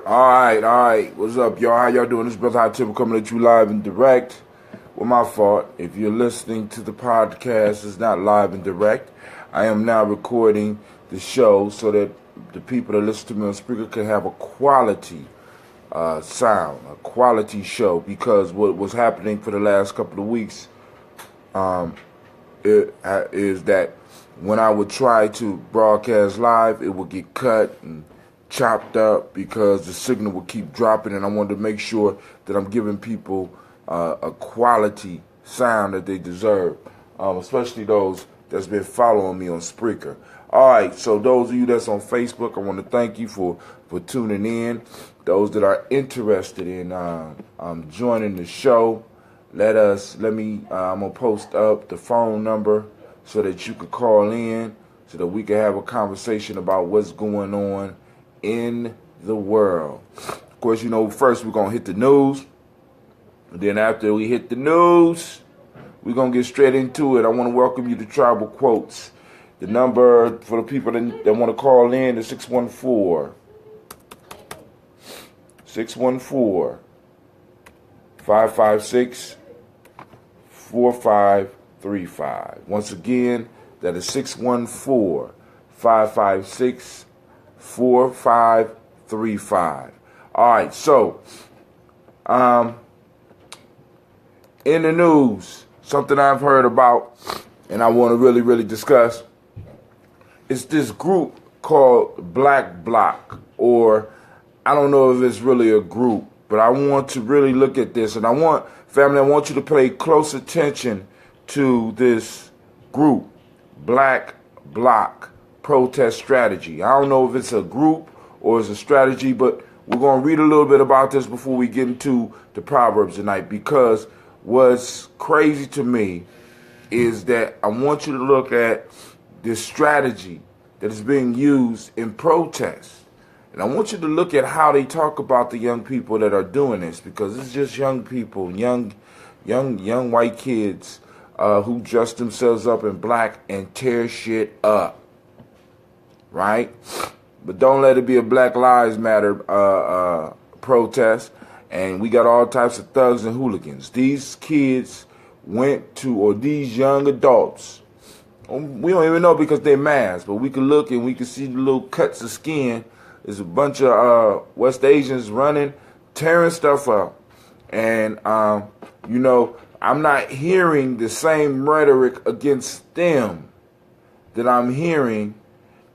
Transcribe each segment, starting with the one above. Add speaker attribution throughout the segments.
Speaker 1: All right. What's up, y'all? How y'all doing? This is Brother Haatim coming at you live and direct. Well, my fault. If you're listening to the podcast, it's not live and direct. I am now recording the show so that the people that listen to me on speaker can have a quality sound, a quality show. Because what was happening for the last couple of weeks is that when I would try to broadcast live, it would get cut and chopped up because the signal would keep dropping, and I wanted to make sure that I'm giving people a quality sound that they deserve, especially those that's been following me on Spreaker. All right, so those of you that's on Facebook, I want to thank you for tuning in. Those that are interested in joining the show, I'm gonna post up the phone number so that you could call in, so that we can have a conversation about what's going on in the world. Of course, first we're gonna hit the news. And then after we hit the news, we're gonna get straight into it. I want to welcome you to Tribal Quotes. The number for the people that want to call in is 614-556-4535. Once again, that is 614-556-4535. All right, so in the news, something I've heard about and I want to really, really discuss is this group called Black Bloc, or I don't know if it's really a group, but I want to really look at this, and I want you to pay close attention to this group, Black Bloc protest strategy. I don't know if it's a group or it's a strategy, but we're going to read a little bit about this before we get into the Proverbs tonight, because what's crazy to me is that I want you to look at this strategy that is being used in protest. And I want you to look at how they talk about the young people that are doing this, because it's just young people, young white kids who dress themselves up in black and tear shit up, right? But don't let it be a Black Lives Matter protest. And we got all types of thugs and hooligans. These kids these young adults, we don't even know because they're masked, but we can look and we can see the little cuts of skin. There's a bunch of West Asians running, tearing stuff up. And, I'm not hearing the same rhetoric against them that I'm hearing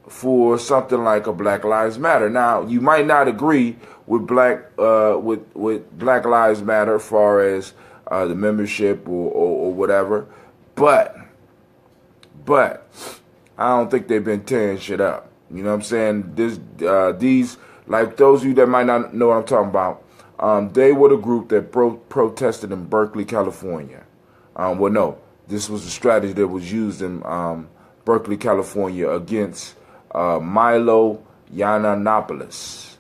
Speaker 1: for something like a Black Lives Matter. Now, you might not agree with Black Lives Matter as far as the membership or whatever, but I don't think they've been tearing shit up. You know what I'm saying? These, like those of you that might not know what I'm talking about, they were the group that protested in Berkeley, California. This was a strategy that was used in Berkeley, California against Milo Yiannopoulos.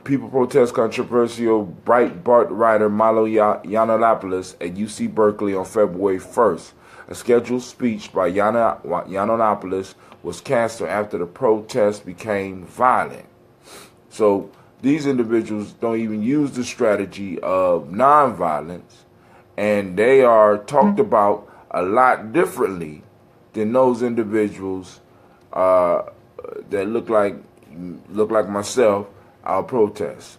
Speaker 1: People protest controversial Breitbart writer Milo Yiannopoulos at UC Berkeley on February 1st. A scheduled speech by Yiannopoulos was canceled after the protest became violent. So these individuals don't even use the strategy of nonviolence, and they are talked about a lot differently than those individuals that look like myself. Our protest.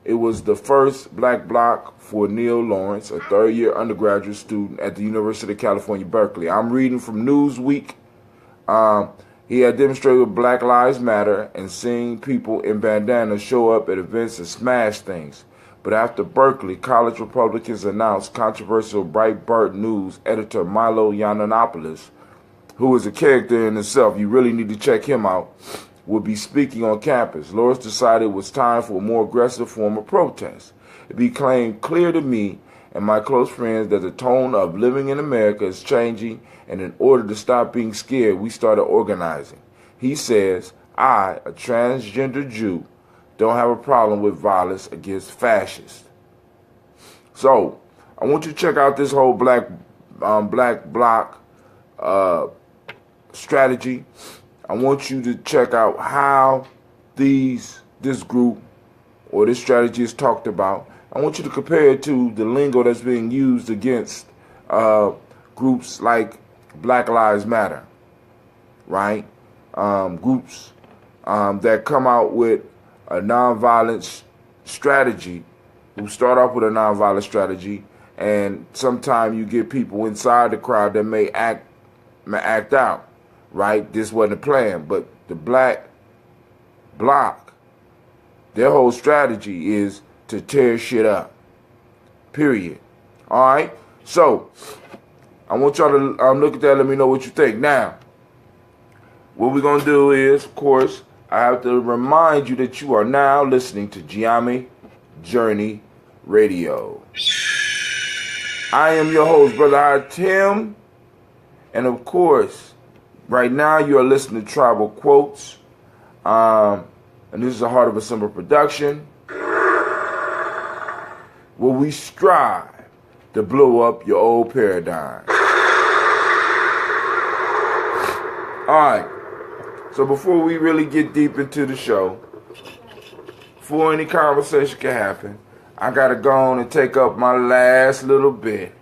Speaker 1: It was the first Black Bloc for Neil Lawrence, a third-year undergraduate student at the University of California, Berkeley. I'm reading from Newsweek. He had demonstrated with Black Lives Matter and seeing people in bandanas show up at events and smash things. But after Berkeley, college Republicans announced controversial Breitbart News editor Milo Yiannopoulos, who is a character in itself, you really need to check him out, would be speaking on campus. Lawrence decided it was time for a more aggressive form of protest. It became clear to me and my close friends that the tone of living in America is changing, and in order to stop being scared, we started organizing. He says, I, a transgender Jew, don't have a problem with violence against fascists. So, I want you to check out this whole Black Bloc strategy. I want you to check out how these this group or this strategy is talked about, I want you to compare it to the lingo that's being used against groups like Black Lives Matter, right? Groups that come out with a nonviolent strategy, who start off with a nonviolent strategy, and sometimes you get people inside the crowd that may act out, right? This wasn't a plan, but the Black Bloc, their whole strategy is to tear shit up, period. All right? So, I want y'all to look at that, let me know what you think. Now, what we're going to do is, of course, I have to remind you that you are now listening to Nyame Journey Radio. I am your host, Brother Haatim, and of course, right now you are listening to Tribal Quotes, and this is a Heart of a Simple production, where we strive to blow up your old paradigm. Alright, so before we really get deep into the show, before any conversation can happen, I gotta go on and take up my last little bit.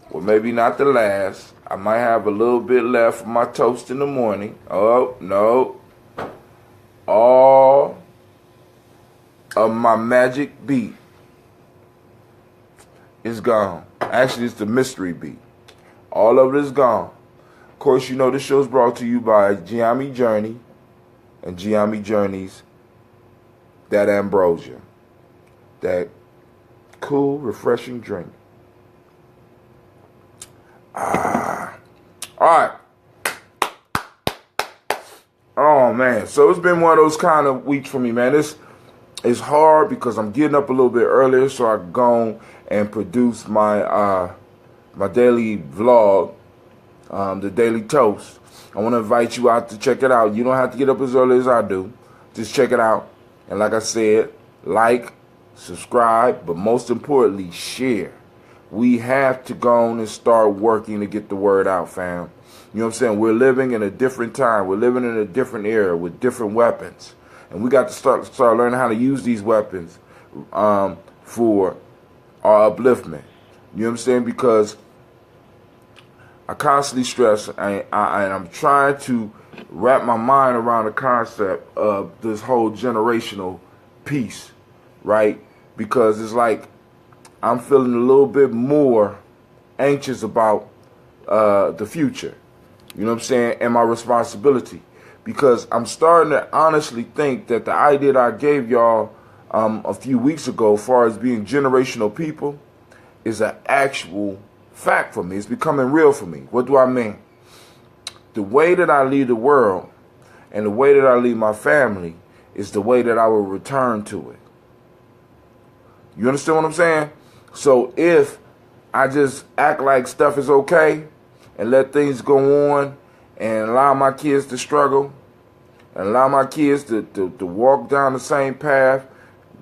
Speaker 1: Well, maybe not the last. I might have a little bit left for my toast in the morning. Oh, no. All of my magic beat is gone. Actually, it's the mystery beat. All of it is gone. Of course, you know this show is brought to you by Nyame Journey and Nyame Journey's That Ambrosia. That cool, refreshing drink. All right. Oh, man. So it's been one of those kind of weeks for me, man. It's hard because I'm getting up a little bit earlier so I can go and produce my my daily vlog, the Daily Toast. I want to invite you out to check it out. You don't have to get up as early as I do. Just check it out. And like I said, like, subscribe, but most importantly, share. We have to go on and start working to get the word out, fam. You know what I'm saying? We're living in a different time. We're living in a different era with different weapons. And we got to start learning how to use these weapons for our upliftment. You know what I'm saying? Because I constantly stress, and I'm trying to wrap my mind around the concept of this whole generational piece, right? Because it's like I'm feeling a little bit more anxious about the future. You know what I'm saying? And my responsibility. Because I'm starting to honestly think that the idea that I gave y'all a few weeks ago as far as being generational people is an actual fact for me. It's becoming real for me. What do I mean? The way that I lead the world and the way that I lead my family is the way that I will return to it. You understand what I'm saying? So if I just act like stuff is okay and let things go on and allow my kids to struggle and allow my kids to walk down the same path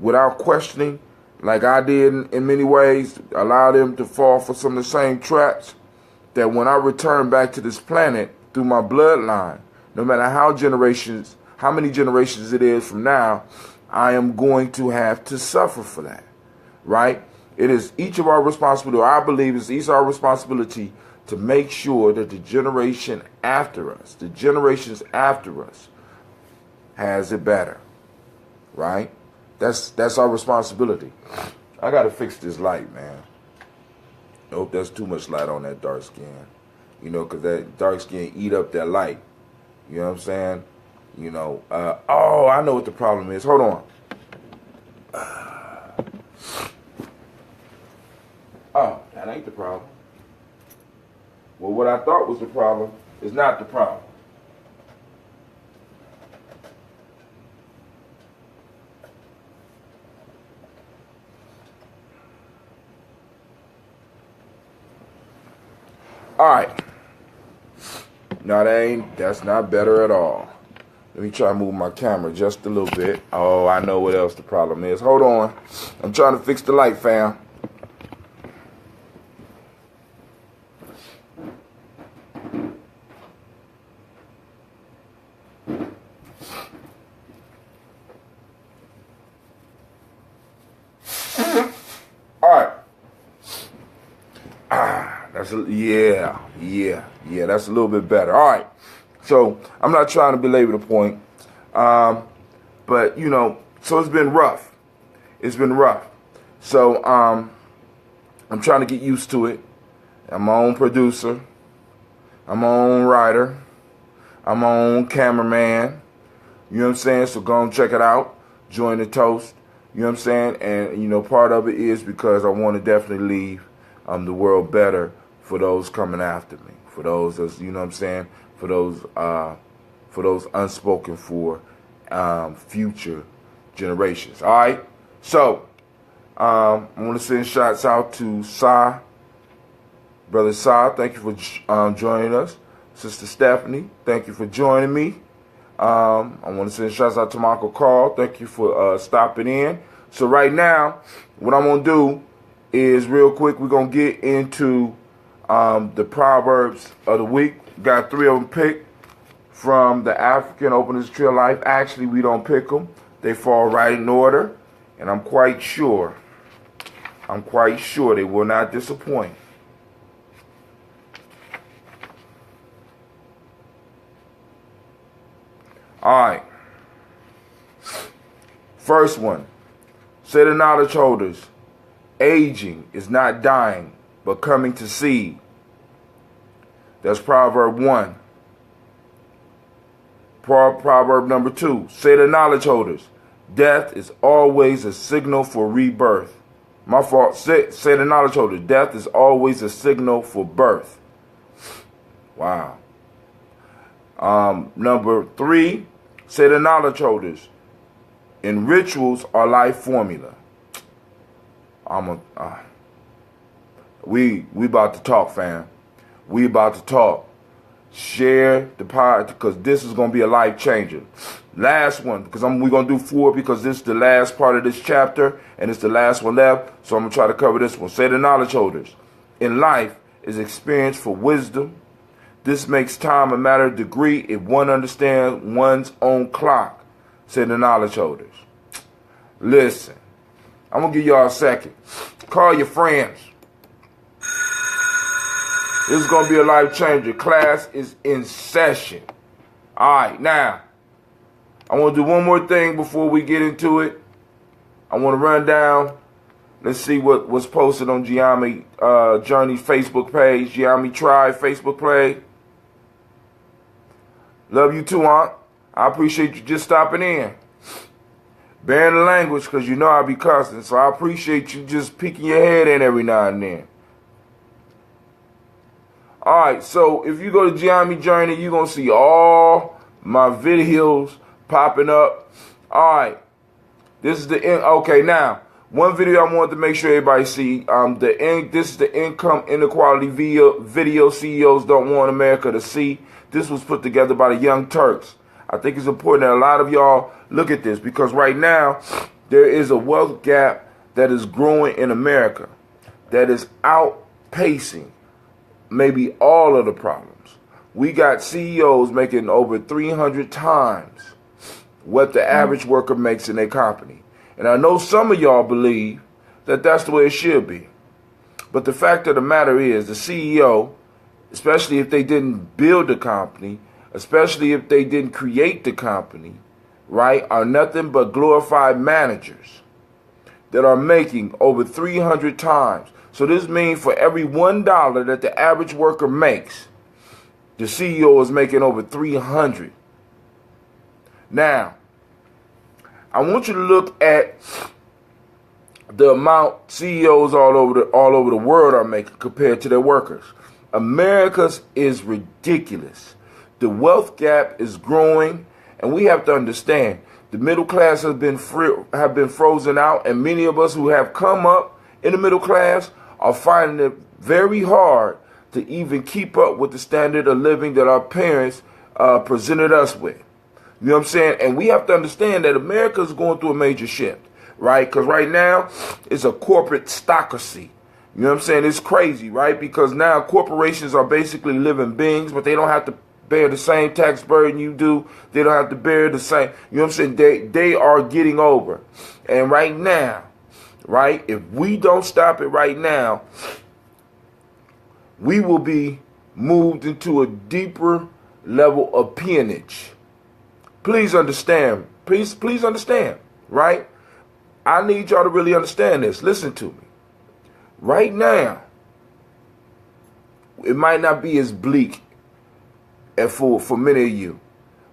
Speaker 1: without questioning, like I did in many ways, allow them to fall for some of the same traps, that when I return back to this planet through my bloodline, no matter how many generations it is from now, I am going to have to suffer for that, right? It is each of our responsibility, or I believe it's each of our responsibility to make sure that the generations after us, has it better, right? That's our responsibility. I gotta fix this light, man. I hope there's too much light on that dark skin. You know, because that dark skin eat up that light. You know what I'm saying? You know, oh, I know what the problem is. Hold on. Oh, that ain't the problem. Well, what I thought was the problem is not the problem. All right. No, that's not better at all. Let me try to move my camera just a little bit. Oh, I know what else the problem is. Hold on. I'm trying to fix the light, fam. Yeah. That's a little bit better. All right. So I'm not trying to belabor the point, but so it's been rough. It's been rough. So I'm trying to get used to it. I'm my own producer. I'm my own writer. I'm my own cameraman. You know what I'm saying? So go and check it out. Join the toast. You know what I'm saying? And, part of it is because I want to definitely leave the world better for those coming after me. For those, that's, you know what I'm saying? For those unspoken for future generations. All right? So, I want to send shots out to Sa. Brother Sa, thank you for joining us. Sister Stephanie, thank you for joining me. I want to send shouts out to my Uncle Carl. Thank you for stopping in. So right now, what I'm going to do is real quick, we're going to get into the Proverbs of the week. Got 3 of them picked from the African Openers Tree of Life. Actually, we don't pick them. They fall right in order. And I'm quite sure they will not disappoint. All right. First one. Say the knowledge holders, aging is not dying, but coming to seed. That's Proverb 1. Proverb number 2. Say the knowledge holders, death is always a signal for rebirth. My fault. Say the knowledge holders, death is always a signal for birth. Wow. Number 3. Say the knowledge holders, and rituals are life formula. We about to talk, fam. We about to talk. Share the pod because this is gonna be a life changer. Last one because we're gonna do 4 because this is the last part of this chapter and it's the last one left. So I'm gonna try to cover this one. Say the knowledge holders, in life is experience for wisdom. This makes time a matter of degree if one understands one's own clock, said the knowledge holders. Listen, I'm going to give y'all a second. Call your friends. This is going to be a life changer. Class is in session. All right, now, I want to do one more thing before we get into it. I want to run down. Let's see what was posted on Nyame Journey's Facebook page, Nyame Tribe Facebook page. Love you too, Aunt. I appreciate you just stopping in. Bearing the language, because you know I be cussing. So I appreciate you just peeking your head in every now and then. Alright, so if you go to Nyame Journey, you're going to see all my videos popping up. Alright, this is the end. Okay, now, one video I wanted to make sure everybody see. This is the income inequality video CEOs don't want America to see. This was put together by the Young Turks. I think it's important that a lot of y'all look at this because right now there is a wealth gap that is growing in America that is outpacing maybe all of the problems. We got CEOs making over 300 times what the average worker makes in their company. And I know some of y'all believe that that's the way it should be. But the fact of the matter is the CEO, especially if they didn't build the company, especially if they didn't create the company, right, are nothing but glorified managers that are making over 300 times. So this means for every $1 that the average worker makes, the CEO is making over 300. Now, I want you to look at the amount CEOs all over the world are making compared to their workers. America's is ridiculous. The wealth gap is growing, and we have to understand the middle class have been frozen out, and many of us who have come up in the middle class are finding it very hard to even keep up with the standard of living that our parents presented us with. You know what I'm saying? And we have to understand that America is going through a major shift, right? Because right now it's a corporate stockocracy. You know what I'm saying? It's crazy, right? Because now corporations are basically living beings, but they don't have to bear the same tax burden you do. They don't have to bear the same, you know what I'm saying? They are getting over. And right now, right, if we don't stop it right now, we will be moved into a deeper level of peonage. Please understand. Please understand, right? I need y'all to really understand this. Listen to me. Right now, it might not be as bleak and for many of you,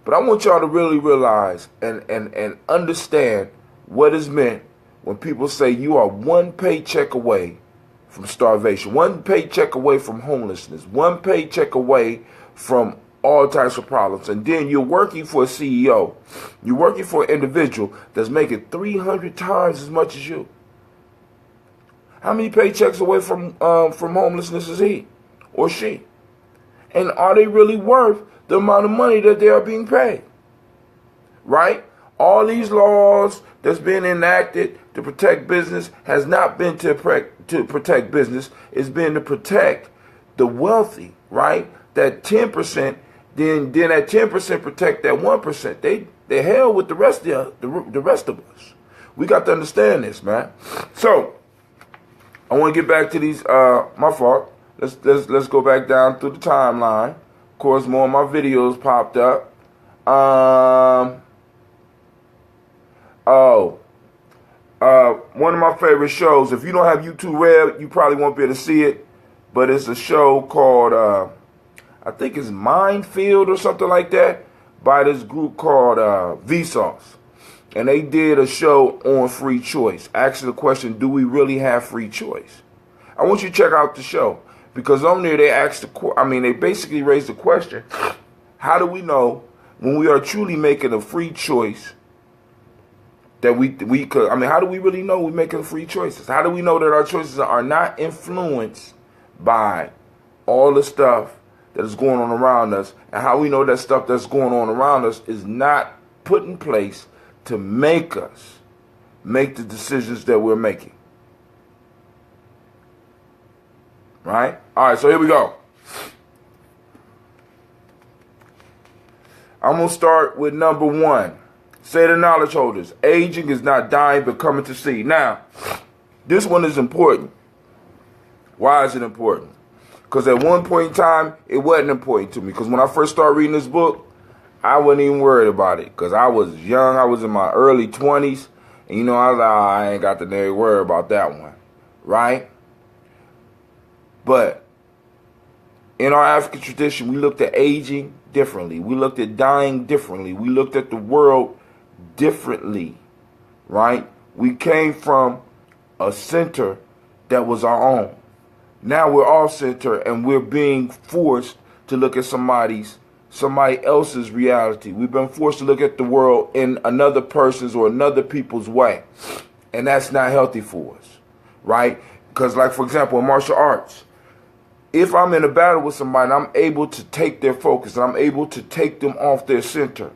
Speaker 1: but I want y'all to really realize and understand what is meant when people say you are one paycheck away from starvation, one paycheck away from homelessness, one paycheck away from all types of problems. And then you're working for a CEO. You're working for an individual that's making 300 times as much as you. How many paychecks away from homelessness is he or she? And are they really worth the amount of money that they are being paid? Right? All these laws that's been enacted to protect business has not been to protect business. It's been to protect the wealthy, right? That 10%, then that 10% protect that 1%. They hell with the rest of the rest of us. We got to understand this, man. So I want to get back to these. My fault. Let's go back down through the timeline. Of course, more of my videos popped up. One of my favorite shows. If you don't have YouTube Red, you probably won't be able to see it. But it's a show called, I think it's Minefield or something like that, by this group called Vsauce. And they did a show on free choice, asking the question, do we really have free choice? I want you to check out the show, because on there they asked they basically raised the question, how do we know when we are truly making a free choice that we could, how do we really know we're making free choices? How do we know that our choices are not influenced by all the stuff that is going on around us, and how we know that stuff that's going on around us is not put in place to make us make the decisions that we're making? Right? All right, so here we go. I'm going to start with number 1. Say to knowledge holders, aging is not dying but coming to see. Now, this one is important. Why is it important? Because at one point in time, it wasn't important to me. Because when I first started reading this book, I wasn't even worried about it. Because I was young. I was in my early 20s. And, I was like, I ain't got to worry about that one. Right? But in our African tradition, we looked at aging differently. We looked at dying differently. We looked at the world differently, right? We came from a center that was our own. Now we're off center and we're being forced to look at somebody else's reality. We've been forced to look at the world in another person's or another people's way. And that's not healthy for us, right? Because, like, for example, in martial arts, if I'm in a battle with somebody and I'm able to take their focus, and I'm able to take them off their center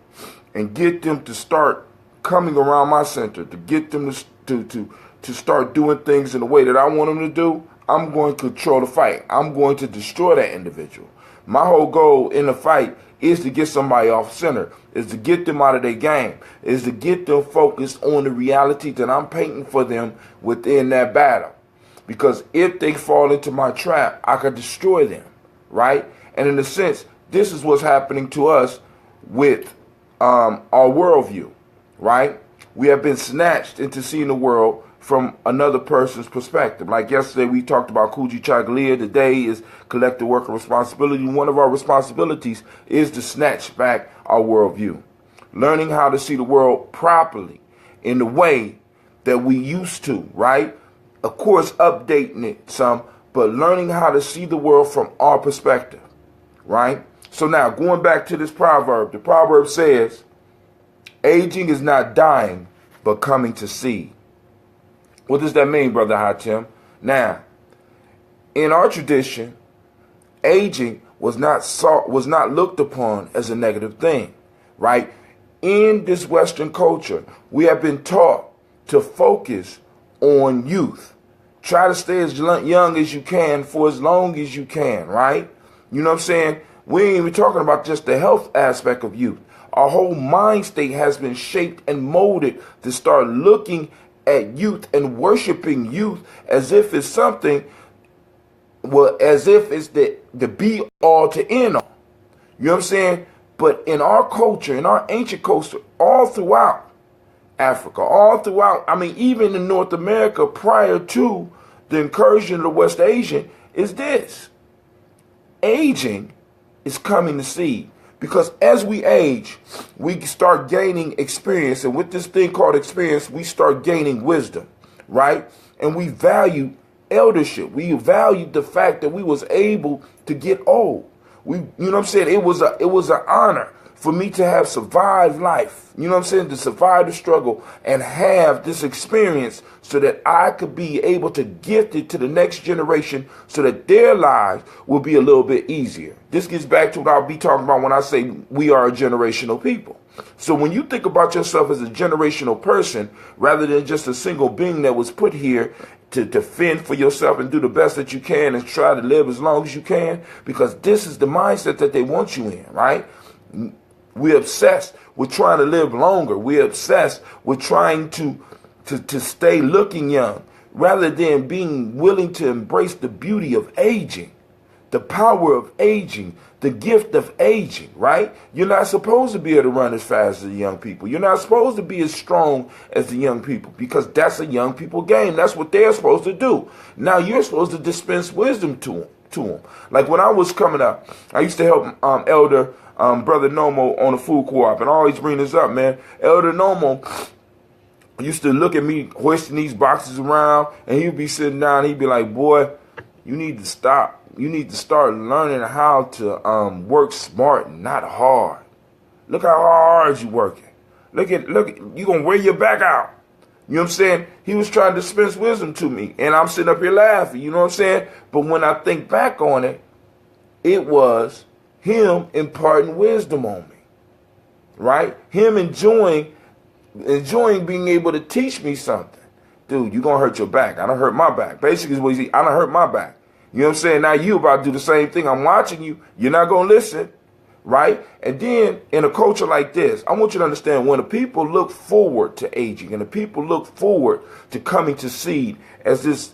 Speaker 1: and get them to start coming around my center, to get them to start doing things in the way that I want them to do, I'm going to control the fight. I'm going to destroy that individual. My whole goal in the fight is to get somebody off center, is to get them out of their game, is to get them focused on the reality that I'm painting for them within that battle. Because if they fall into my trap, I could destroy them, right? And in a sense, this is what's happening to us with our worldview, right? We have been snatched into seeing the world from another person's perspective. Like yesterday, we talked about Kuji Chagalia. Today is collective worker responsibility. One of our responsibilities is to snatch back our worldview. Learning how to see the world properly in the way that we used to, right? Of course, updating it some, but learning how to see the world from our perspective, right? So now, going back to this proverb, the proverb says, aging is not dying, but coming to seed. What does that mean, Brother Haatim? Now, in our tradition, aging was not looked upon as a negative thing, right? In this Western culture, we have been taught to focus on youth. Try to stay as young as you can for as long as you can, right? You know what I'm saying? We ain't even talking about just the health aspect of youth. Our whole mind state has been shaped and molded to start looking at youth and worshiping youth as if it's something well, as if it's the be all to end all. You know what I'm saying? But in our culture, in our ancient culture, all throughout Africa, all throughout, I mean, even in North America prior to the incursion of the West Asian, is this. Aging is coming to seed. Because as we age, we start gaining experience. And with this thing called experience, we start gaining wisdom, right? And we value eldership. We value the fact that we was able to get old. You know what I'm saying? It was an honor for me to have survived life. You know what I'm saying? To survive the struggle and have this experience so that I could be able to gift it to the next generation so that their lives will be a little bit easier. This gets back to what I'll be talking about when I say we are a generational people. So when you think about yourself as a generational person, rather than just a single being that was put here to fend for yourself and do the best that you can and try to live as long as you can, because this is the mindset that they want you in, right? We're obsessed with trying to live longer. We're obsessed with trying to stay looking young rather than being willing to embrace the beauty of aging, the power of aging, the gift of aging, right? You're not supposed to be able to run as fast as the young people. You're not supposed to be as strong as the young people because that's a young people game. That's what they're supposed to do. Now you're supposed to dispense wisdom to them. Like when I was coming up, I used to help Elder Brother Nomo on the food co-op, and I always bring this up, man. Elder Nomo used to look at me hoisting these boxes around, and he'd be sitting down, and he'd be like, boy, you need to stop. You need to start learning how to work smart and not hard. Look how hard you working. Look, you gonna wear your back out. You know what I'm saying? He was trying to dispense wisdom to me, and I'm sitting up here laughing, you know what I'm saying? But when I think back on it, it was him imparting wisdom on me, right? Him enjoying being able to teach me something. Dude, you gonna hurt your back. I done hurt my back. Basically is what he's, I done hurt my back. You know what I'm saying? Now you about to do the same thing. I'm watching you. You're not gonna listen, right? And then in a culture like this, I want you to understand when the people look forward to aging and the people look forward to coming to seed, as this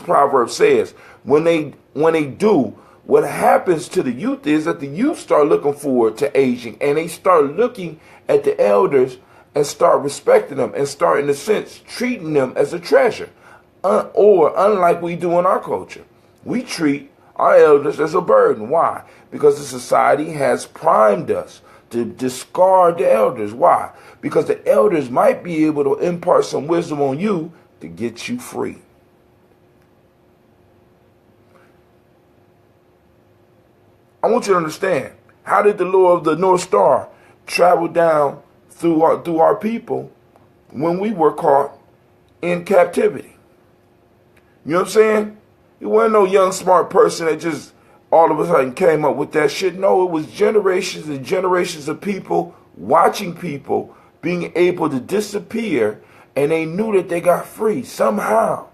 Speaker 1: proverb says, when they do, what happens to the youth is that the youth start looking forward to aging and they start looking at the elders and start respecting them and start, in a sense, treating them as a treasure. Or unlike we do in our culture, we treat our elders as a burden. Why? Because the society has primed us to discard the elders. Why? Because the elders might be able to impart some wisdom on you to get you free. I want you to understand, how did the Lord of the North Star travel down through our people when we were caught in captivity? You know what I'm saying? It wasn't no young smart person that just all of a sudden came up with that shit. No, it was generations and generations of people watching people being able to disappear, and they knew that they got free somehow.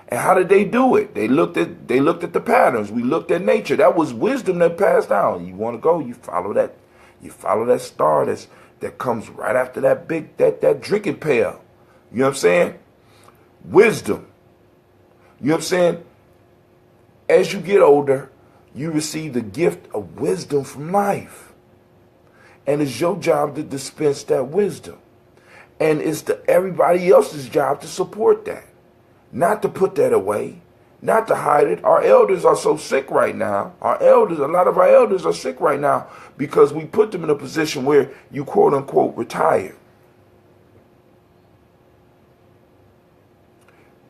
Speaker 1: And how did they do it? They looked at the patterns. We looked at nature. That was wisdom that passed down. You want to go, you follow that star that comes right after that drinking pail. You know what I'm saying? Wisdom. You know what I'm saying? As you get older, you receive the gift of wisdom from life. And it's your job to dispense that wisdom. And it's everybody else's job to support that. Not to put that away, not to hide it. Our elders are so sick right now. A lot of our elders are sick right now because we put them in a position where you quote unquote retire.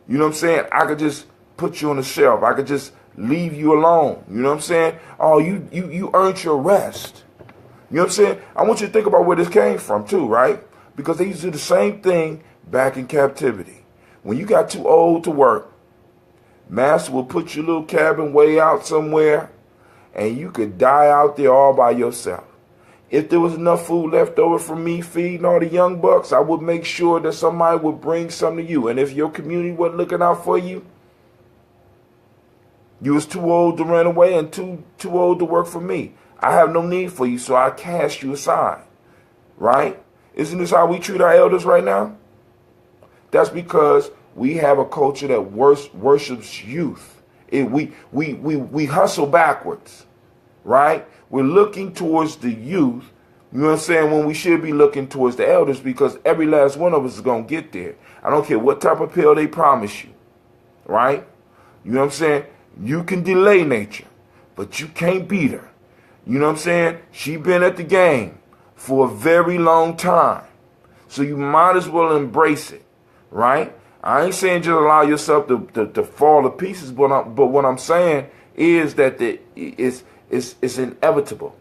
Speaker 1: You know what I'm saying? I could just put you on the shelf. I could just leave you alone. You know what I'm saying? Oh, you earned your rest. You know what I'm saying? I want you to think about where this came from too, right? Because they used to do the same thing back in captivity. When you got too old to work, Master will put your little cabin way out somewhere, and you could die out there all by yourself. If there was enough food left over from me feeding all the young bucks, I would make sure that somebody would bring some to you. And if your community wasn't looking out for you, you was too old to run away and too old to work for me. I have no need for you, so I cast you aside. Right? Isn't this how we treat our elders right now? That's because we have a culture that worships youth. We hustle backwards, right? We're looking towards the youth, you know what I'm saying, when we should be looking towards the elders, because every last one of us is going to get there. I don't care what type of pill they promise you, right? You know what I'm saying? You can delay nature, but you can't beat her. You know what I'm saying? She been at the game for a very long time. So you might as well embrace it, right? I ain't saying just allow yourself to fall to pieces, but what I'm saying is that it's inevitable.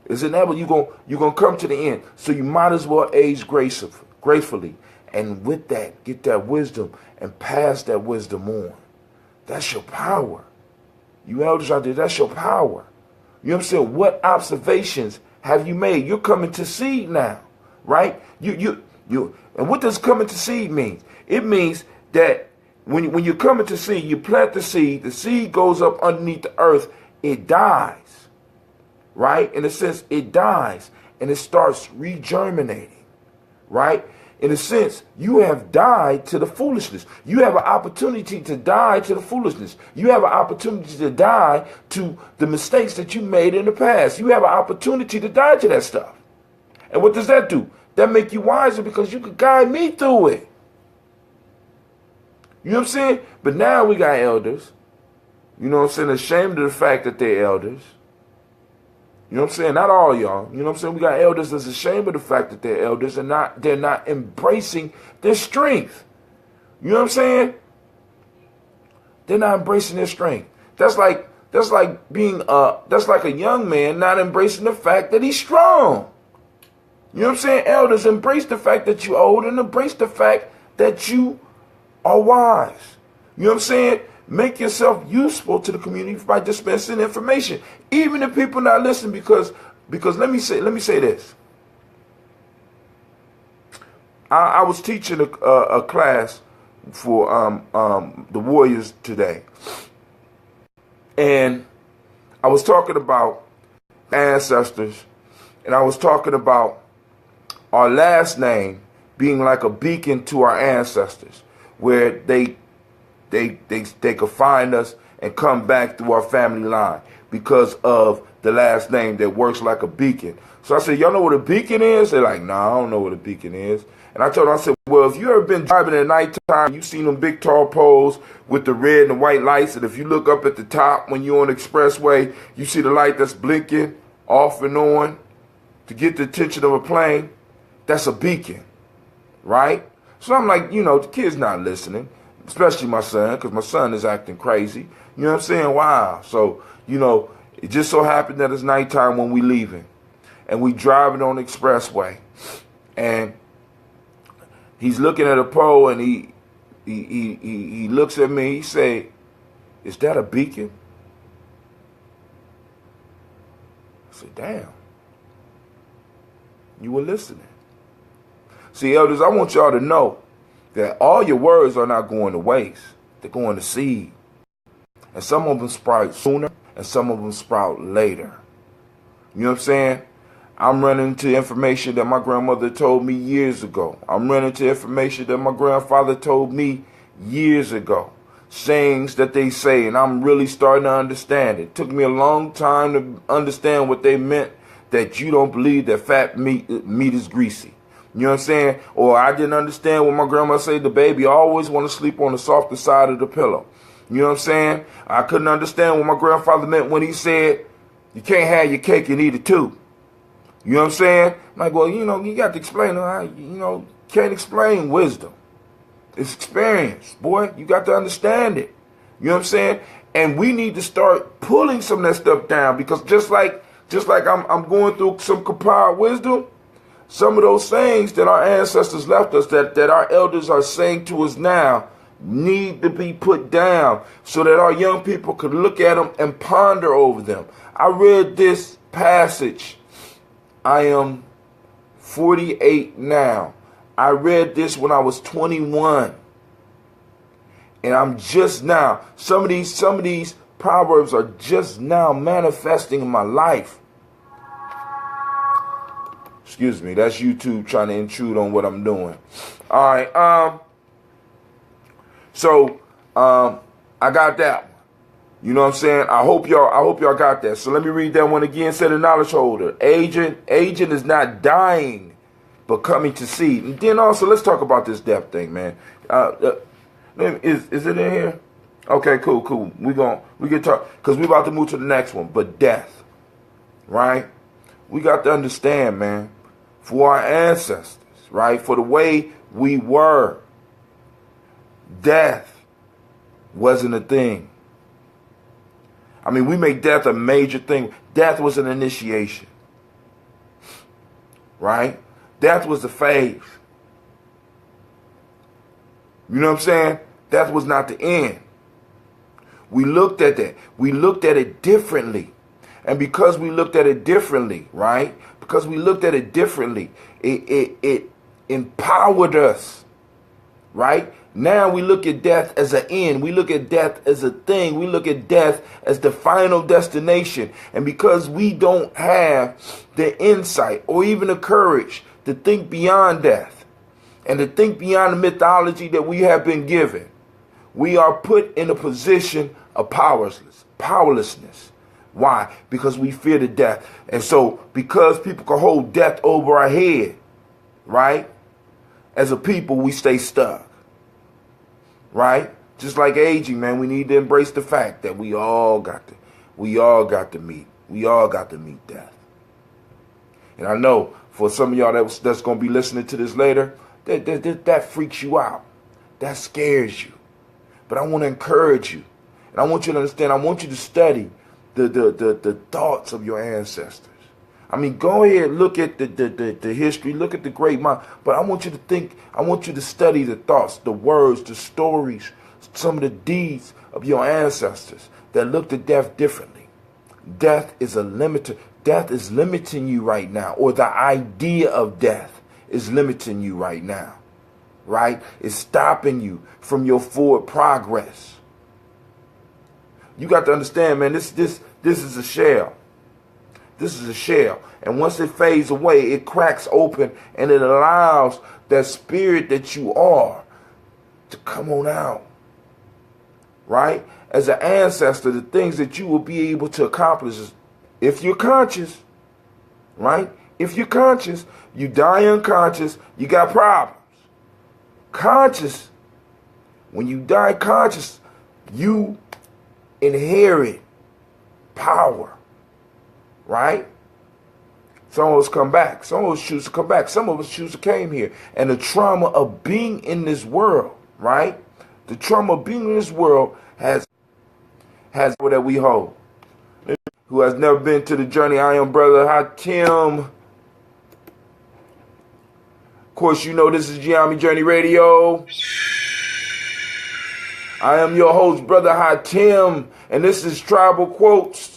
Speaker 1: It's inevitable. You're gonna come to the end. So you might as well age gracefully. And with that, get that wisdom and pass that wisdom on. That's your power. You elders out there, that's your power. You know what I'm saying? What observations have you made? You're coming to seed now, right? You. And what does coming to seed mean? It means that when you're coming to seed, you plant the seed goes up underneath the earth, it dies, right? In a sense, it dies, and it starts regerminating, right? In a sense, you have died to the foolishness. You have an opportunity to die to the foolishness. You have an opportunity to die to the mistakes that you made in the past. You have an opportunity to die to that stuff. And what does that do? That make you wiser, because you could guide me through it. You know what I'm saying? But now we got elders, you know what I'm saying, ashamed of the fact that they're elders. You know what I'm saying? Not all y'all. You know what I'm saying? We got elders that's ashamed of the fact that they're elders, and they're not embracing their strength. You know what I'm saying? They're not embracing their strength. That's like a young man not embracing the fact that he's strong. You know what I'm saying? Elders, embrace the fact that you're old, and embrace the fact that you are wise. You know what I'm saying? Make yourself useful to the community by dispensing information, even if people not listening. Because let me say this. I was teaching a class for the Warriors today, and I was talking about ancestors, and I was talking about our last name being like a beacon to our ancestors, where they could find us and come back through our family line because of the last name that works like a beacon. So I said, y'all know what a beacon is? They're like, nah, I don't know what a beacon is. And I told them, I said, well, if you ever been driving at nighttime, you've seen them big tall poles with the red and the white lights, and if you look up at the top when you're on the expressway, you see the light that's blinking off and on to get the attention of a plane. That's a beacon, right? So I'm like, you know, the kid's not listening, especially my son, because my son is acting crazy. You know what I'm saying? Wow. So, you know, it just so happened that it's nighttime when we leaving, and we driving on the expressway, and he's looking at a pole, and he looks at me. He say, "Is that a beacon?" I said, "Damn, you were listening." See, elders, I want y'all to know that all your words are not going to waste. They're going to seed. And some of them sprout sooner, and some of them sprout later. You know what I'm saying? I'm running into information that my grandmother told me years ago. I'm running into information that my grandfather told me years ago. Sayings that they say, and I'm really starting to understand it. It took me a long time to understand what they meant, that you don't believe that fat meat is greasy. You know what I'm saying? Or I didn't understand when my grandma said the baby always want to sleep on the softer side of the pillow. You know what I'm saying? I couldn't understand what my grandfather meant when he said, you can't have your cake and eat it too. You know what I'm saying? I'm like, well, you know, you got to explain. Can't explain wisdom. It's experience, boy. You got to understand it. You know what I'm saying? And we need to start pulling some of that stuff down, because just like I'm going through some compiled wisdom, some of those sayings that our ancestors left us, that our elders are saying to us now, need to be put down so that our young people could look at them and ponder over them. I read this passage. I am 48 now. I read this when I was 21. And I'm just now, some of these proverbs are just now manifesting in my life. Excuse me, that's YouTube trying to intrude on what I'm doing. All right, so I got that one. You know what I'm saying? I hope y'all got that. So let me read that one again. Said the knowledge holder. Agent is not dying, but coming to see. And then also, let's talk about this death thing, man. Is it in here? Okay, cool. We can talk, because we about to move to the next one. But death, right? We got to understand, man, for our ancestors, right? For the way we were, death wasn't a thing. I mean, we make death a major thing. Death was an initiation, right? Death was a phase. You know what I'm saying? Death was not the end. We looked at that. We looked at it differently. And because we looked at it differently, right? Because we looked at it differently, it empowered us, right? Now we look at death as an end. We look at death as a thing. We look at death as the final destination. And because we don't have the insight or even the courage to think beyond death and to think beyond the mythology that we have been given, we are put in a position of powerlessness. Why? Because we fear the death. And so because people can hold death over our head, right? As a people, we stay stuck. Right? Just like aging, man, we need to embrace the fact that we all got to meet death. And I know for some of y'all that's going to be listening to this later, that freaks you out. That scares you. But I want to encourage you. And I want you to understand, I want you to study the thoughts of your ancestors. I mean, go ahead, look at the history, look at the great mind. But I want you to think, I want you to study the thoughts, the words, the stories, some of the deeds of your ancestors that looked at death differently. Death is limiting you right now, or the idea of death is limiting you right now, right? It's stopping you from your forward progress. You got to understand, man, this is a shell. This is a shell. And once it fades away, it cracks open and it allows that spirit that you are to come on out. Right? As an ancestor, the things that you will be able to accomplish is, if you're conscious, right? If you're conscious, you die unconscious, you got problems. Conscious, when you die conscious, you inherit power. Right? Some of us come back. Some of us choose to come back. Some of us choose to came here. And the trauma of being in this world, right? The trauma of being in this world has that we hold. Who has never been to the journey, I am Brother Haatim. Of course, you know this is Nyame Journey Radio. I am your host, Brother Haatim, and this is Tribal Quotes.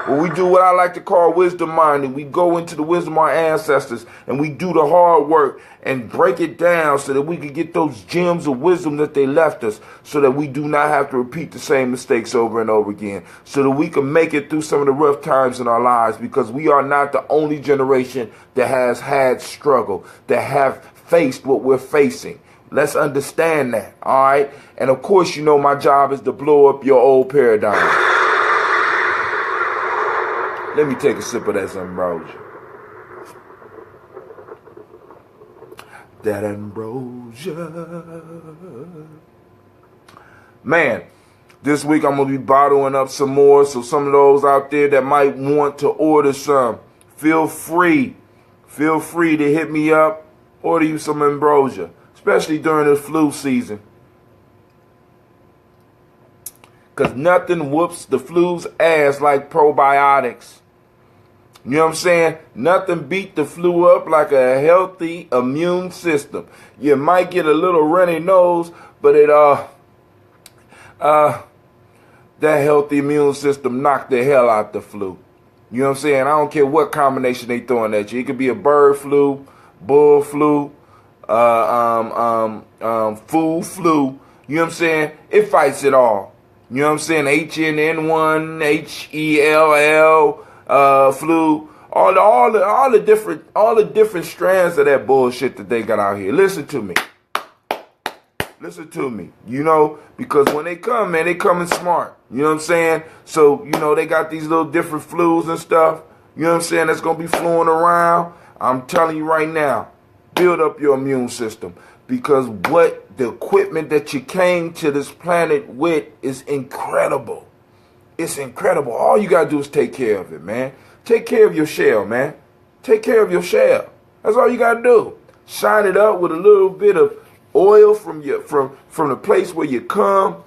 Speaker 1: Well, we do what I like to call wisdom minding. We go into the wisdom of our ancestors and we do the hard work and break it down so that we can get those gems of wisdom that they left us, so that we do not have to repeat the same mistakes over and over again, so that we can make it through some of the rough times in our lives, because we are not the only generation that has had struggle, that have faced what we're facing. Let's understand that, all right? And of course, you know my job is to blow up your old paradigm. Let me take a sip of that ambrosia. That ambrosia. Man, this week I'm going to be bottling up some more. So some of those out there that might want to order some, feel free. Feel free to hit me up. Order you some ambrosia, especially during the flu season. Because nothing whoops the flu's ass like probiotics. You know what I'm saying? Nothing beat the flu up like a healthy immune system. You might get a little runny nose, but that healthy immune system knocked the hell out the flu. You know what I'm saying? I don't care what combination they throwing at you. It could be a bird flu, bull flu, food flu. You know what I'm saying? It fights it all. You know what I'm saying? HNN1, HELL. Flu, all the different strands of that bullshit that they got out here. Listen to me. Listen to me, because when they come, man, they coming smart. You know what I'm saying? So, they got these little different flus and stuff. You know what I'm saying? That's going to be flowing around. I'm telling you right now, build up your immune system, because what the equipment that you came to this planet with is incredible. It's incredible. All you got to do is take care of it, man. Take care of your shell, man. Take care of your shell. That's all you got to do. Shine it up with a little bit of oil from the place where you come.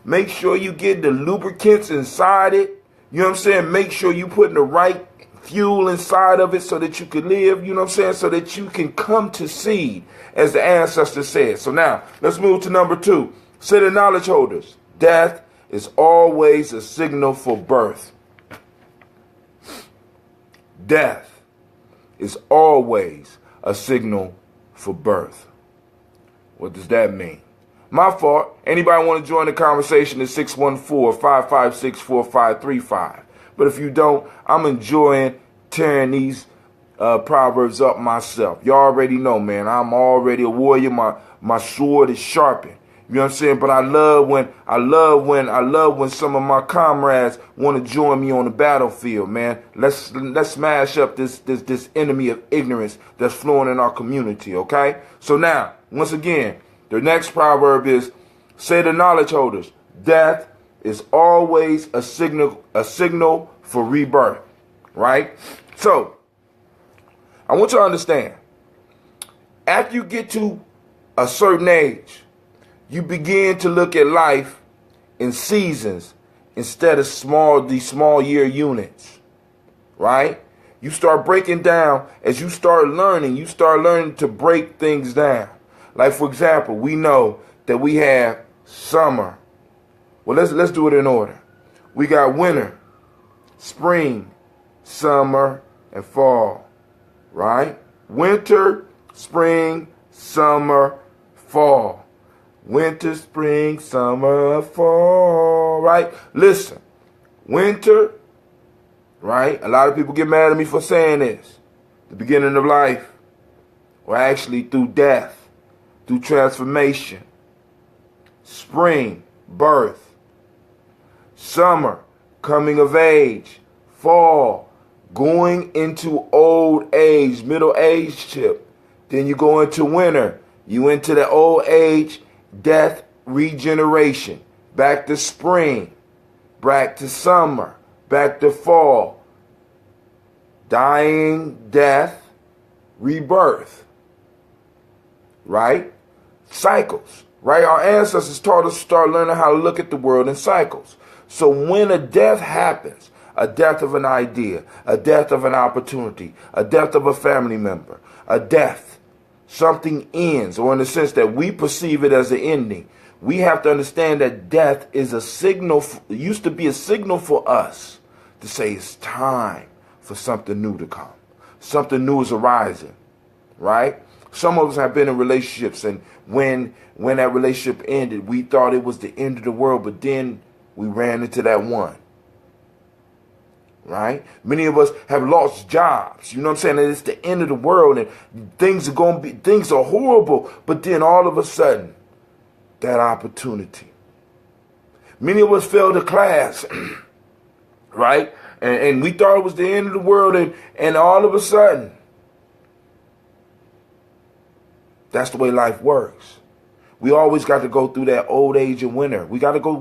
Speaker 1: Make sure you get the lubricants inside it. You know what I'm saying? Make sure you putting the right fuel inside of it so that you can live, you know what I'm saying? So that you can come to seed, as the ancestor said. So now, let's move to number 2. Say the knowledge holders. Death is always a signal for birth. Death is always a signal for birth. What does that mean? My fault. Anybody want to join the conversation at 614-556-4535. But if you don't, I'm enjoying tearing these proverbs up myself. You already know, man. I'm already a warrior. My sword is sharpened. You know what I'm saying? But I love when some of my comrades want to join me on the battlefield, man. Let's smash up this enemy of ignorance that's flowing in our community, okay? So now, once again, the next proverb is, say the knowledge holders, death is always a signal for rebirth, right? So, I want you to understand, after you get to a certain age, you begin to look at life in seasons instead of these small year units, right? You start breaking down. As you start learning to break things down. Like, for example, we know that we have summer. Well, let's do it in order. We got winter, spring, summer, and fall, right? Winter, spring, summer, fall. Winter, spring, summer, fall, right? Listen, winter, right? A lot of people get mad at me for saying this. The beginning of life, or actually through death, through transformation. Spring, birth. Summer, coming of age. Fall, going into old age, middle ageship. Then you go into winter. You into the old age, death, regeneration. Back to spring, back to summer, back to fall. Dying, death, rebirth. Right? Cycles. Right? Our ancestors taught us to start learning how to look at the world in cycles. So when a death happens, a death of an idea, a death of an opportunity, a death of a family member, a death, something ends, or in the sense that we perceive it as an ending, we have to understand that death is a signal, it used to be a signal for us to say it's time for something new to come. Something new is arising, right? Some of us have been in relationships, and when that relationship ended, we thought it was the end of the world, but then we ran into that one. Right? Many of us have lost jobs. You know what I'm saying? And it's the end of the world, and things are horrible, but then all of a sudden, that opportunity. Many of us failed a class, right? And we thought it was the end of the world, and all of a sudden, that's the way life works. We always got to go through that old age and winter. We got to go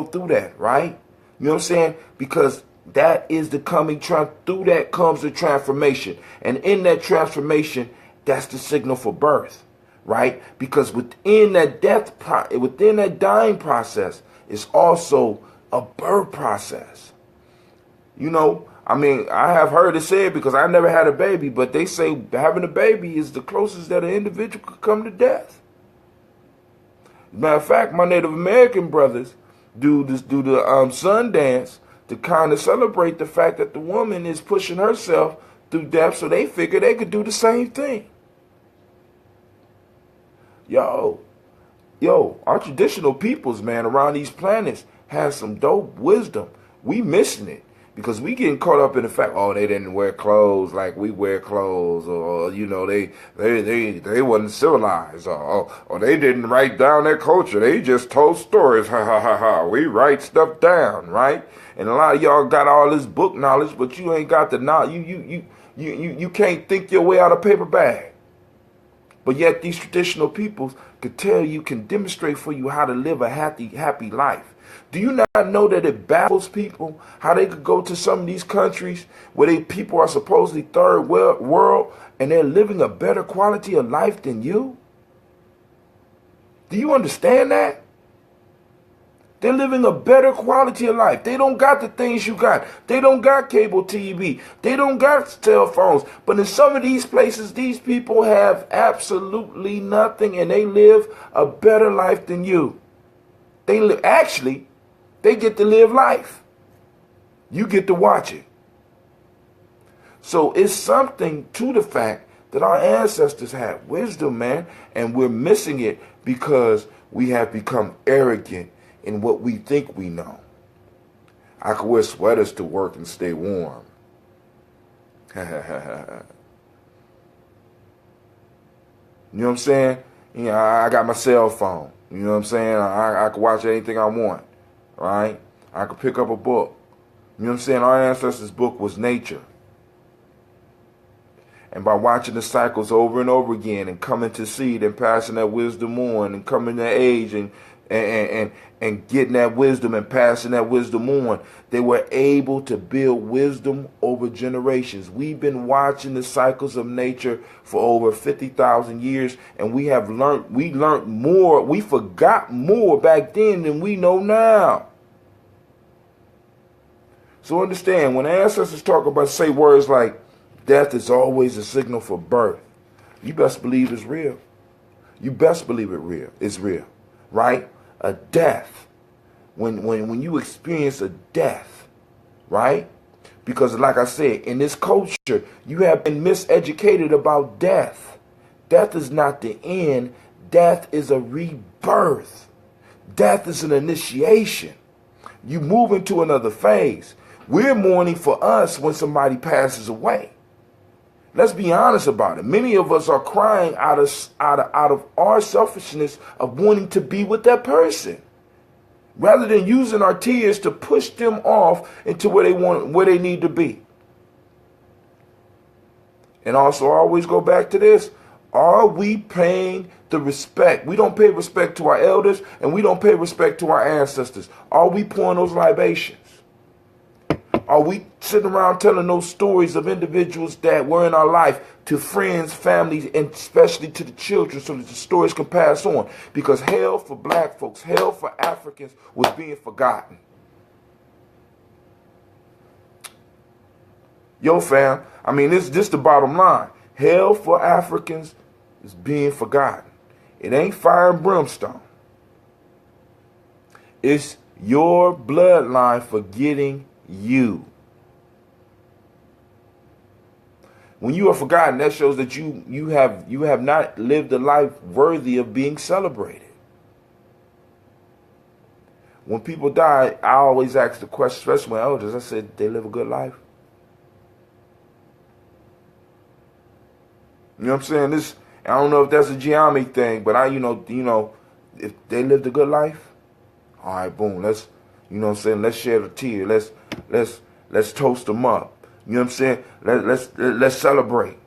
Speaker 1: through that, right? You know what I'm saying? Because that is the coming, through that comes the transformation. And in that transformation, that's the signal for birth, right? Because within that within that dying process is also a birth process. You know, I mean, I have heard it said, because I never had a baby, but they say having a baby is the closest that an individual could come to death. Matter of fact, my Native American brothers do the sun dance to kind of celebrate the fact that the woman is pushing herself through death, so they figure they could do the same thing. Yo, our traditional peoples, man, around these planets have some dope wisdom. We missing it Because we getting caught up in the fact, oh, they didn't wear clothes like we wear clothes, or you know, they wasn't civilized, or they didn't write down their culture. They just told stories. Ha ha ha ha. We write stuff down, right? And a lot of y'all got all this book knowledge, but you ain't got the knowledge. You can't think your way out of paper bag. But yet these traditional peoples could tell you, can demonstrate for you how to live a happy life. Do you not know that it baffles people how they could go to some of these countries where people are supposedly third world and they're living a better quality of life than you? Do you understand that? They're living a better quality of life. They don't got the things you got. They don't got cable TV. They don't got cell phones. But in some of these places, these people have absolutely nothing and they live a better life than you. Actually, they get to live life. You get to watch it. So it's something to the fact that our ancestors had wisdom, man, and we're missing it because we have become arrogant in what we think we know. I could wear sweaters to work and stay warm. You know what I'm saying? You know, I got my cell phone. You know what I'm saying? I could watch anything I want, right? I could pick up a book. You know what I'm saying? Our ancestors' book was nature. And by watching the cycles over and over again and coming to seed and passing that wisdom on and coming to age and getting that wisdom and passing that wisdom on, they were able to build wisdom over generations. We've been watching the cycles of nature for over 50,000 years, and we learned more, we forgot more back then than we know now. So understand, when ancestors talk about, say words like, death is always a signal for birth, you best believe it's real. You best believe it's real, right? A death. When you experience a death, right? Because like I said, in this culture, you have been miseducated about death. Death is not the end. Death is a rebirth. Death is an initiation. You move into another phase. We're mourning for us when somebody passes away. Let's be honest about it. Many of us are crying out of our selfishness of wanting to be with that person, rather than using our tears to push them off into where they need to be. And also, I always go back to this. Are we paying the respect? We don't pay respect to our elders, and we don't pay respect to our ancestors. Are we pouring those libations? Are we sitting around telling those stories of individuals that were in our life to friends, families, and especially to the children so that the stories can pass on? Because hell for black folks, hell for Africans was being forgotten. Yo, fam, I mean, this the bottom line. Hell for Africans is being forgotten. It ain't fire and brimstone. It's your bloodline forgetting you. When you are forgotten, that shows that you have not lived a life worthy of being celebrated. When people die, I always ask the question, especially my elders, I said, they live a good life? You know what I'm saying? This, I don't know if that's a Nyame thing, but you know, if they lived a good life, all right, boom, let's, you know what I'm saying, let's share the tear, let's toast them up. You know what I'm saying? Let's celebrate.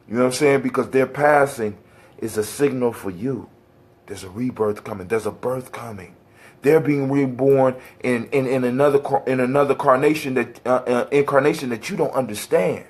Speaker 1: You know what I'm saying? Because their passing is a signal for you. There's a rebirth coming. There's a birth coming. They're being reborn in another incarnation that you don't understand.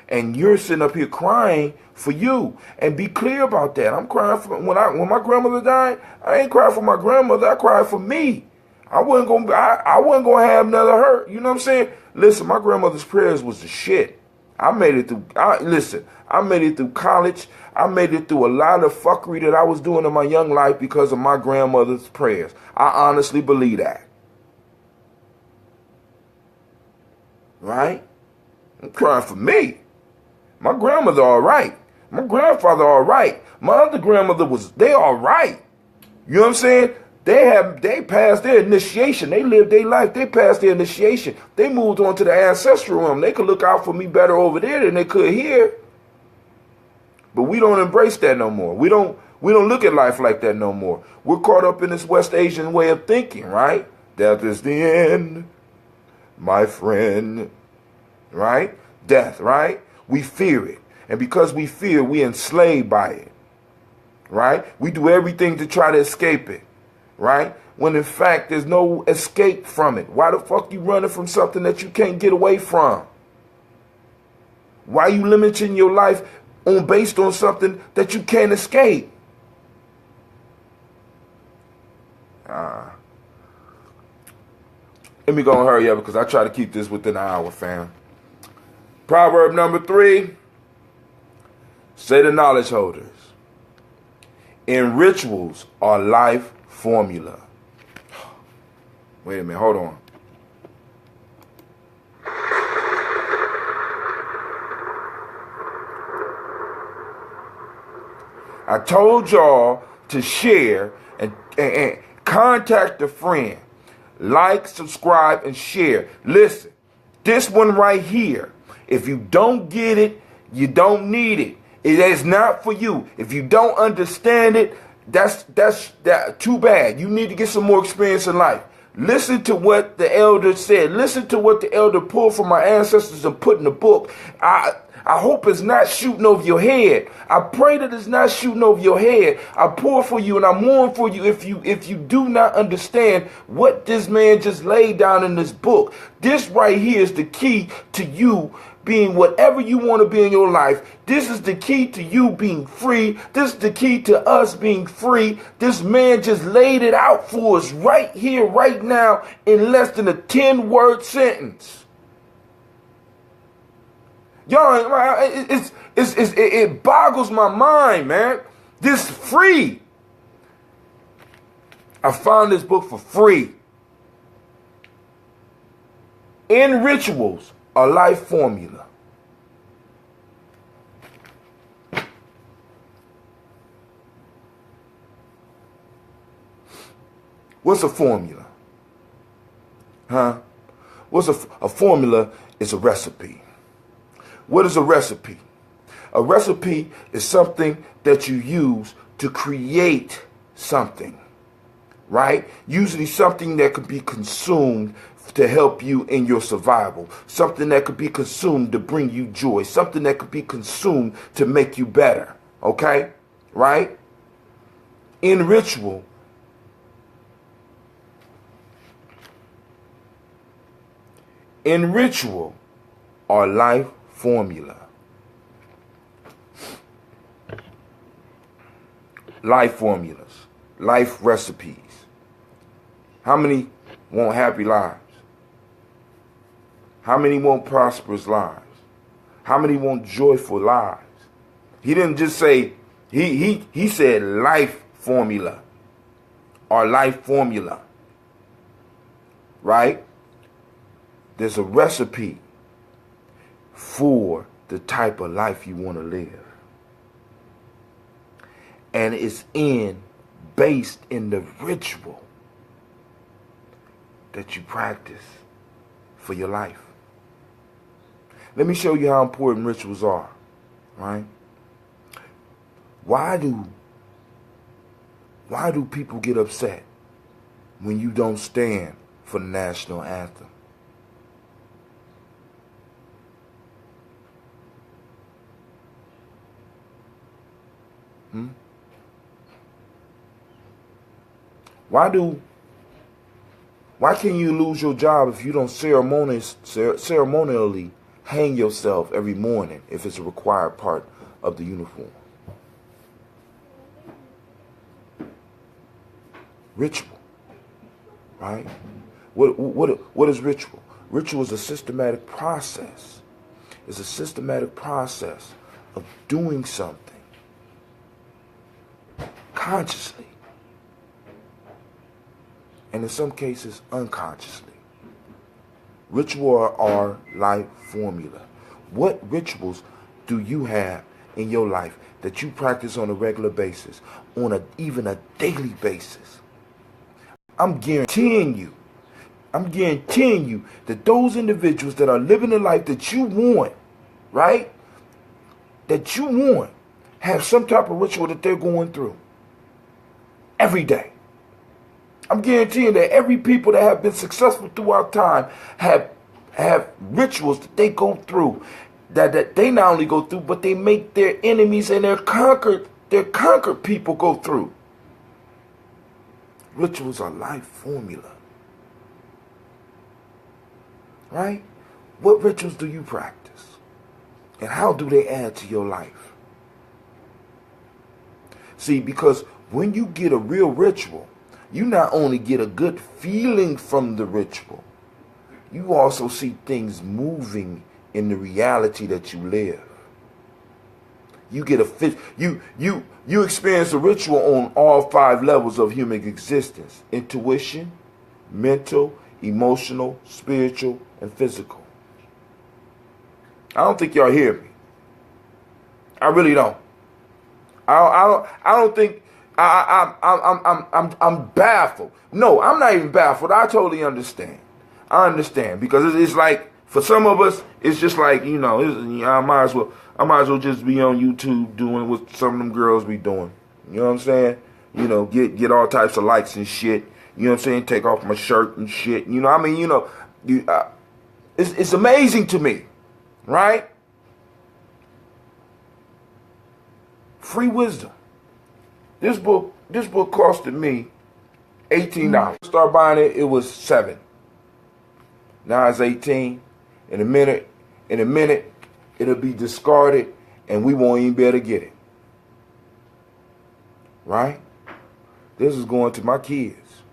Speaker 1: And you're sitting up here crying for you. And be clear about that. I'm crying for when my grandmother died. I ain't crying for my grandmother. I cried for me. I wasn't gonna have another hurt. You know what I'm saying? Listen, my grandmother's prayers was the shit. I made it through. I made it through college. I made it through a lot of fuckery that I was doing in my young life because of my grandmother's prayers. I honestly believe that. Right? I'm crying for me. My grandmother all right. My grandfather all right. My other grandmother they all right. You know what I'm saying? They passed their initiation. They lived their life. They passed their initiation. They moved on to the ancestral realm. They could look out for me better over there than they could here. But we don't embrace that no more. We don't look at life like that no more. We're caught up in this West Asian way of thinking, right? Death is the end, my friend. Right? Death, right? We fear it. And because we fear, we enslaved by it. Right? We do everything to try to escape it. Right? When in fact, there's no escape from it. Why the fuck you running from something that you can't get away from? Why you limiting your life based on something that you can't escape? Let me go and hurry up because I try to keep this within an hour, fam. Proverb number 3. Say the knowledge holders. In rituals are life formula. Wait a minute, hold on. I told y'all to share and contact a friend. Like, subscribe, and share. Listen, this one right here, if you don't get it, you don't need it. It is not for you. If you don't understand it, that's too bad. You need to get some more experience in life. Listen to what the elder said. Listen to what the elder pulled from my ancestors and put in the book. I hope it's not shooting over your head. I pray that it's not shooting over your head. I pour for you and I mourn for you if you do not understand what this man just laid down in this book. This right here is the key to you being whatever you want to be in your life. This is the key to you being free. This is the key to us being free. This man just laid it out for us right here, right now, in less than a 10-word sentence. Y'all, it boggles my mind, man. This free. I found this book for free. In rituals, a life formula. What's a formula? Huh? What's a formula? Is a recipe. What is a recipe? A recipe is something that you use to create something, right? Usually something that could be consumed to help you in your survival. Something that could be consumed to bring you joy. Something that could be consumed to make you better, okay? Right? In ritual, are life formula. Life formulas. Life recipes. How many want happy lives? How many want prosperous lives? How many want joyful lives? He didn't just say, he said life formula. Or life formula. Right? There's a recipe for the type of life you want to live. And it's based in the ritual that you practice for your life. Let me show you how important rituals are, right? Why do people get upset when you don't stand for the national anthem? Why can you lose your job if you don't ceremonially hang yourself every morning if it's a required part of the uniform? Ritual, right? What is ritual? Ritual is a systematic process. It's a systematic process of doing something consciously, and in some cases unconsciously. Ritual are life formula. What rituals do you have in your life that you practice on a regular basis, on even a daily basis? I'm guaranteeing you that those individuals that are living the life that you want, right? That you want, have some type of ritual that they're going through every day. I'm guaranteeing that every people that have been successful throughout time have rituals that they go through, that they not only go through, but they make their enemies and their conquered people go through. Rituals are life formula. Right? What rituals do you practice? And how do they add to your life? See, because when you get a real ritual, you not only get a good feeling from the ritual, you also see things moving in the reality that you live. You get you experience a ritual on all 5 levels of human existence: intuition, mental, emotional, spiritual, and physical. I don't think y'all hear me. I really don't. I don't think I'm baffled. No, I'm not even baffled. I totally understand. I understand, because it's like, for some of us, it's just like, I might as well just be on YouTube doing what some of them girls be doing. You know what I'm saying? Get all types of likes and shit. You know what I'm saying? Take off my shirt and shit. It's amazing to me, right? Free wisdom. This book costed me $18. Start buying it, it was $7. Now it's 18. In a minute, it'll be discarded, and we won't even be able to get it. Right? This is going to my kids.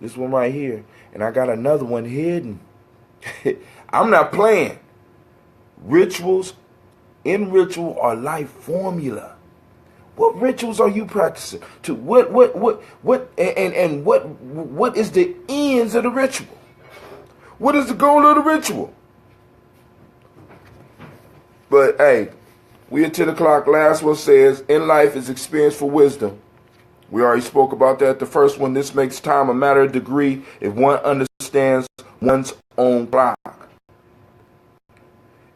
Speaker 1: This one right here. And I got another one hidden. I'm not playing. Rituals are life formula. What rituals are you practicing? What is the ends of the ritual? What is the goal of the ritual? But hey, we at 10 o'clock. Last one says, in life is experience for wisdom. We already spoke about that. The first one, this makes time a matter of degree if one understands one's own clock.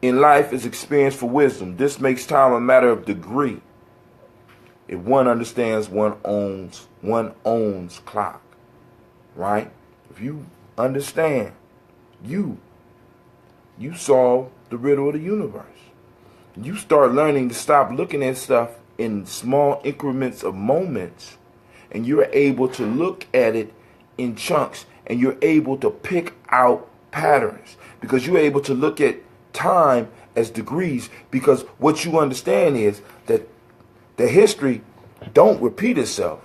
Speaker 1: In life is experience for wisdom. This makes time a matter of degree if one understands one owns clock. Right? If you understand, you solve the riddle of the universe. You start learning to stop looking at stuff in small increments of moments, and you're able to look at it in chunks, and you're able to pick out patterns, because you're able to look at time as degrees, because what you understand is that the history don't repeat itself,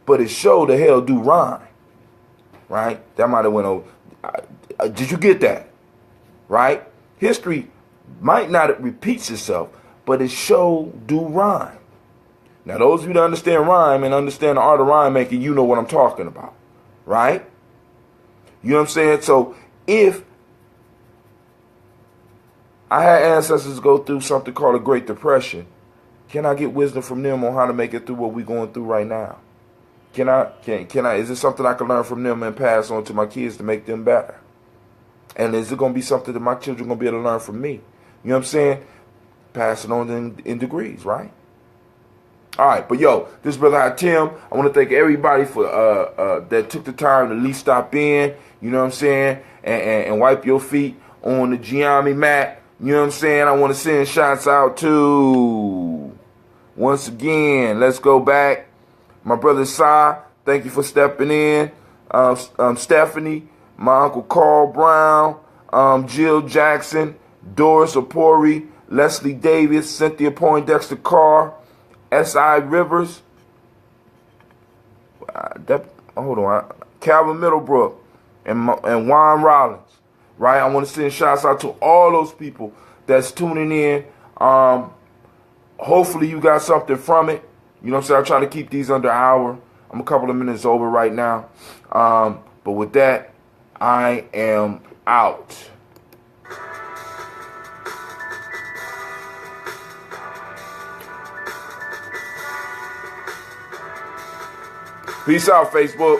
Speaker 1: but it sure the hell do rhyme. Right? That might have went over. Did you get that? Right? History might not repeat itself, but it sure do rhyme. Now, those of you that understand rhyme and understand the art of rhyme making, you know what I'm talking about. Right? You know what I'm saying? So if I had ancestors go through something called a Great Depression, can I get wisdom from them on how to make it through what we're going through right now? Can I, is it something I can learn from them and pass on to my kids to make them better? And is it going to be something that my children are going to be able to learn from me? You know what I'm saying? Pass it on in degrees, right? All right, but yo, this is Brother Haatim. I want to thank everybody for that took the time to at least stop in, you know what I'm saying, and wipe your feet on the Nyame mat. You know what I'm saying? I want to send shots out to, once again, let's go back. My brother Sai, thank you for stepping in. Stephanie, my uncle Carl Brown, Jill Jackson, Doris Opori, Leslie Davis, Cynthia Poindexter Carr, S.I. Rivers, Calvin Middlebrook, and Juan Rollins. Right? I want to send shots out to all those people that's tuning in. Hopefully you got something from it. You know what I'm saying? I'm trying to keep these under an hour. I'm a couple of minutes over right now. But with that, I am out. Peace out, Facebook.